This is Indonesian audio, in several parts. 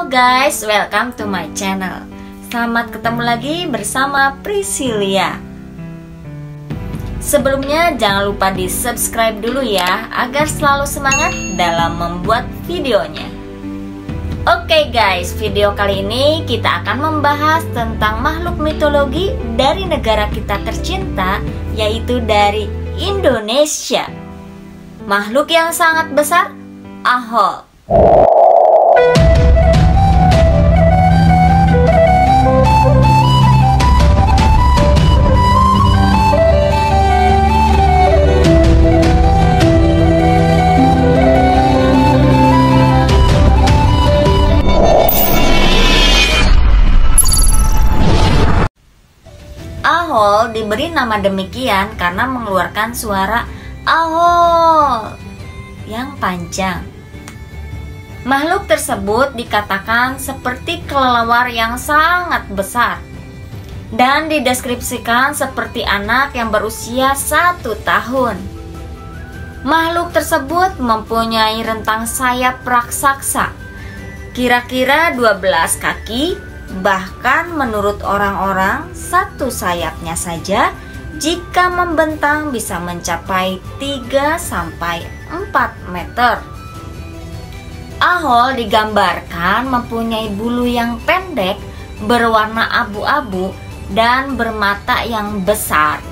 Halo guys, welcome to my channel. Selamat ketemu lagi bersama Priscilia. Sebelumnya jangan lupa di subscribe dulu ya, agar selalu semangat dalam membuat videonya. Oke guys, video kali ini kita akan membahas tentang makhluk mitologi dari negara kita tercinta, yaitu dari Indonesia. Makhluk yang sangat besar, Ahol. Ahol diberi nama demikian karena mengeluarkan suara ahol yang panjang. Makhluk tersebut dikatakan seperti kelelawar yang sangat besar dan dideskripsikan seperti anak yang berusia 1 tahun. Makhluk tersebut mempunyai rentang sayap raksasa, kira-kira 12 kaki. Bahkan menurut orang-orang, satu sayapnya saja jika membentang bisa mencapai 3-4 meter. Ahol digambarkan mempunyai bulu yang pendek, berwarna abu-abu, dan bermata yang besar.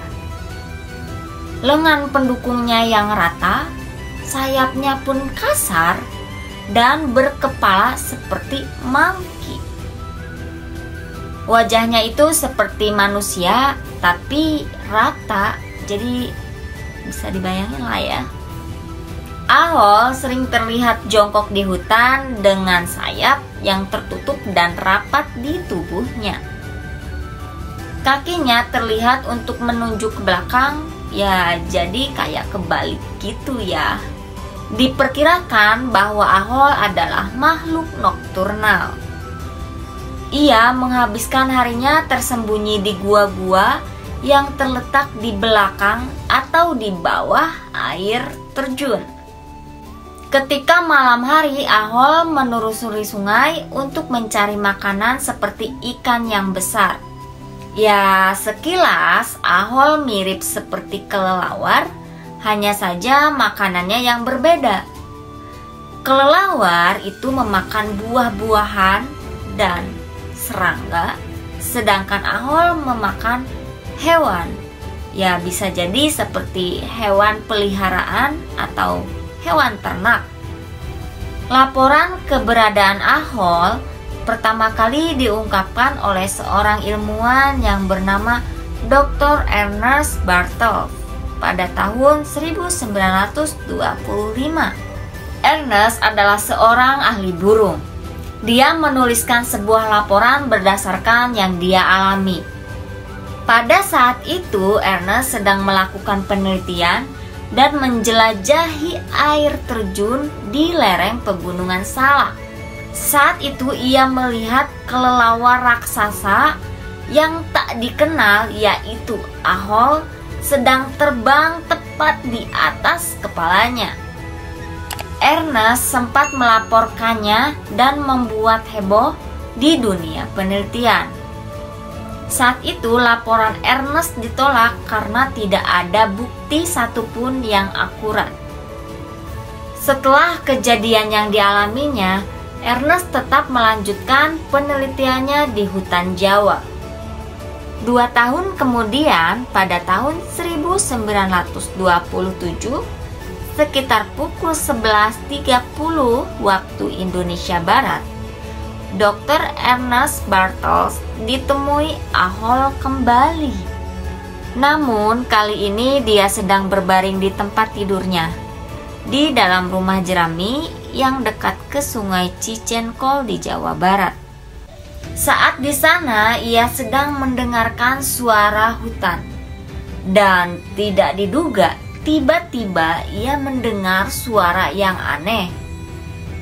Lengan pendukungnya yang rata, sayapnya pun kasar, dan berkepala seperti monkey. Wajahnya itu seperti manusia tapi rata, jadi bisa dibayangin lah ya. Ahol sering terlihat jongkok di hutan dengan sayap yang tertutup dan rapat di tubuhnya. Kakinya terlihat untuk menunjuk ke belakang, ya jadi kayak kebalik gitu ya. Diperkirakan bahwa Ahol adalah makhluk nokturnal. Ia menghabiskan harinya tersembunyi di gua-gua yang terletak di belakang atau di bawah air terjun. Ketika malam hari, Ahol menelusuri sungai untuk mencari makanan seperti ikan yang besar. Ya, sekilas Ahol mirip seperti kelelawar, hanya saja makanannya yang berbeda. Kelelawar itu memakan buah-buahan dan serangga, sedangkan Ahol memakan hewan. Ya, bisa jadi seperti hewan peliharaan atau hewan ternak. Laporan keberadaan Ahol pertama kali diungkapkan oleh seorang ilmuwan yang bernama Dr. Ernest Bartolf pada tahun 1925. Ernest adalah seorang ahli burung. Dia menuliskan sebuah laporan berdasarkan yang dia alami. Pada saat itu, Ernest sedang melakukan penelitian dan menjelajahi air terjun di lereng Pegunungan Salak. Saat itu ia melihat kelelawar raksasa yang tak dikenal, yaitu Ahol, sedang terbang tepat di atas kepalanya. Ernest sempat melaporkannya dan membuat heboh di dunia penelitian. Saat itu laporan Ernest ditolak karena tidak ada bukti satupun yang akurat. Setelah kejadian yang dialaminya, Ernest tetap melanjutkan penelitiannya di hutan Jawa. 2 tahun kemudian, pada tahun 1927, sekitar pukul 11.30 waktu Indonesia Barat, Dr. Ernest Bartels ditemui Ahol kembali. Namun kali ini dia sedang berbaring di tempat tidurnya di dalam rumah jerami yang dekat ke Sungai Cicenkol di Jawa Barat. Saat di sana ia sedang mendengarkan suara hutan dan tidak diduga tiba-tiba ia mendengar suara yang aneh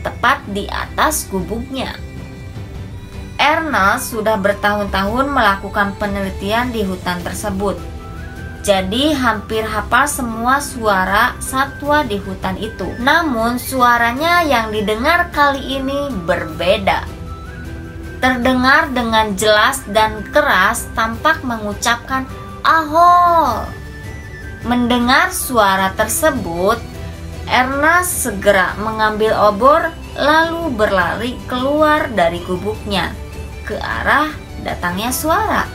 tepat di atas gubuknya. Ernest sudah bertahun-tahun melakukan penelitian di hutan tersebut. Jadi hampir hafal semua suara satwa di hutan itu. Namun suaranya yang didengar kali ini berbeda. terdengar dengan jelas dan keras, tampak mengucapkan "Ahol". Mendengar suara tersebut, Ernest segera mengambil obor lalu berlari keluar dari gubuknya ke arah datangnya suara.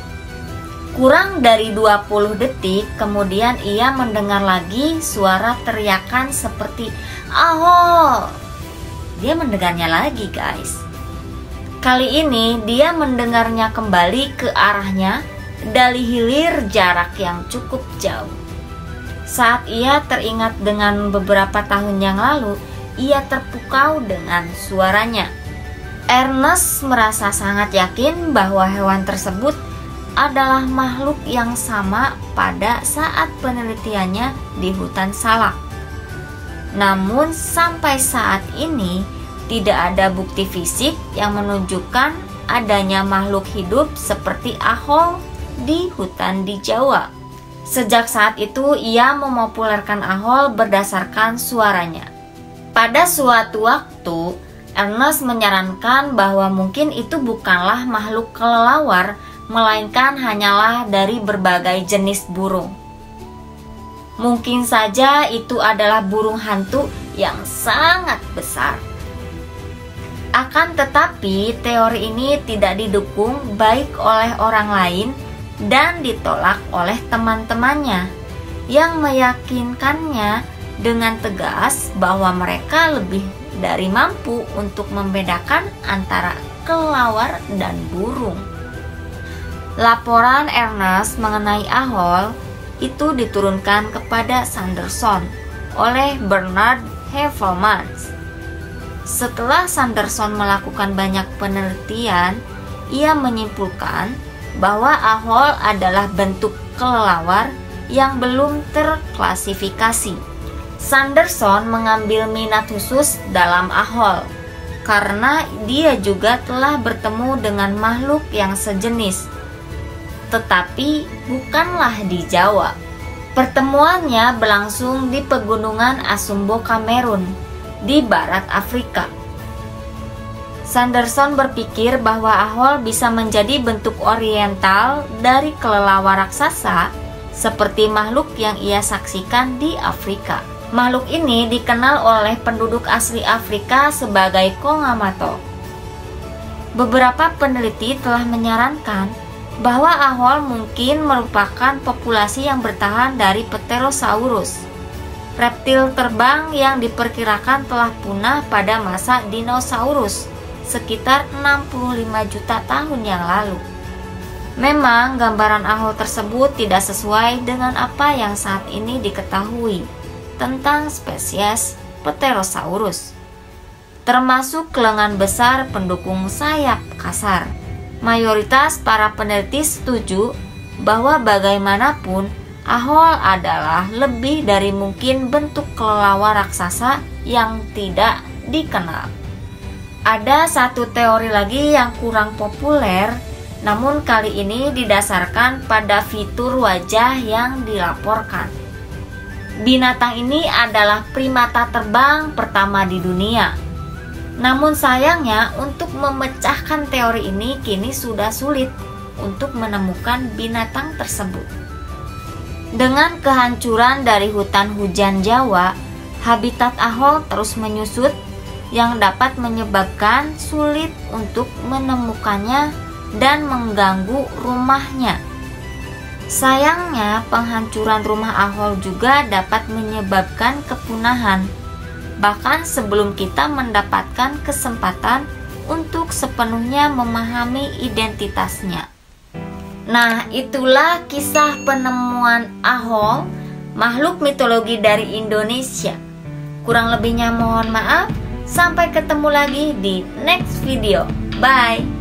Kurang dari 20 detik kemudian ia mendengar lagi suara teriakan seperti "Ahol". Dia mendengarnya lagi, guys. Kali ini dia mendengarnya kembali ke arahnya dari hilir jarak yang cukup jauh. Saat ia teringat dengan beberapa tahun yang lalu, ia terpukau dengan suaranya. Ernest merasa sangat yakin bahwa hewan tersebut adalah makhluk yang sama pada saat penelitiannya di hutan Salak. Namun sampai saat ini tidak ada bukti fisik yang menunjukkan adanya makhluk hidup seperti ahol di hutan di Jawa. Sejak saat itu ia memopulerkan ahol berdasarkan suaranya. Pada suatu waktu, Ernest menyarankan bahwa mungkin itu bukanlah makhluk kelelawar, melainkan hanyalah dari berbagai jenis burung. Mungkin saja itu adalah burung hantu yang sangat besar. Akan tetapi, teori ini tidak didukung baik oleh orang lain dan ditolak oleh teman-temannya yang meyakinkannya dengan tegas bahwa mereka lebih dari mampu untuk membedakan antara kelelawar dan burung. Laporan Ernest mengenai ahol itu diturunkan kepada Sanderson oleh Bernard Heuvelmans. Setelah Sanderson melakukan banyak penelitian, ia menyimpulkan bahwa ahol adalah bentuk kelelawar yang belum terklasifikasi. Sanderson mengambil minat khusus dalam ahol karena dia juga telah bertemu dengan makhluk yang sejenis, tetapi bukanlah di Jawa. Pertemuannya berlangsung di pegunungan Asumbo, Kamerun, di barat Afrika. Sanderson berpikir bahwa ahol bisa menjadi bentuk oriental dari kelelawar raksasa seperti makhluk yang ia saksikan di Afrika. Makhluk ini dikenal oleh penduduk asli Afrika sebagai Kongamato. Beberapa peneliti telah menyarankan bahwa ahol mungkin merupakan populasi yang bertahan dari Pterosaurus, reptil terbang yang diperkirakan telah punah pada masa dinosaurus sekitar 65 juta tahun yang lalu. Memang gambaran ahol tersebut tidak sesuai dengan apa yang saat ini diketahui tentang spesies Pterosaurus, termasuk lengan besar pendukung sayap kasar. Mayoritas para peneliti setuju bahwa bagaimanapun ahol adalah lebih dari mungkin bentuk kelelawar raksasa yang tidak dikenal. Ada satu teori lagi yang kurang populer, namun kali ini didasarkan pada fitur wajah yang dilaporkan. Binatang ini adalah primata terbang pertama di dunia. Namun sayangnya untuk memecahkan teori ini kini sudah sulit untuk menemukan binatang tersebut. Dengan kehancuran dari hutan hujan Jawa, habitat ahol terus menyusut yang dapat menyebabkan sulit untuk menemukannya dan mengganggu rumahnya. Sayangnya penghancuran rumah ahol juga dapat menyebabkan kepunahan, bahkan sebelum kita mendapatkan kesempatan untuk sepenuhnya memahami identitasnya. Nah, itulah kisah penemuan ahol, makhluk mitologi dari Indonesia. Kurang lebihnya mohon maaf. Sampai ketemu lagi di next video. Bye.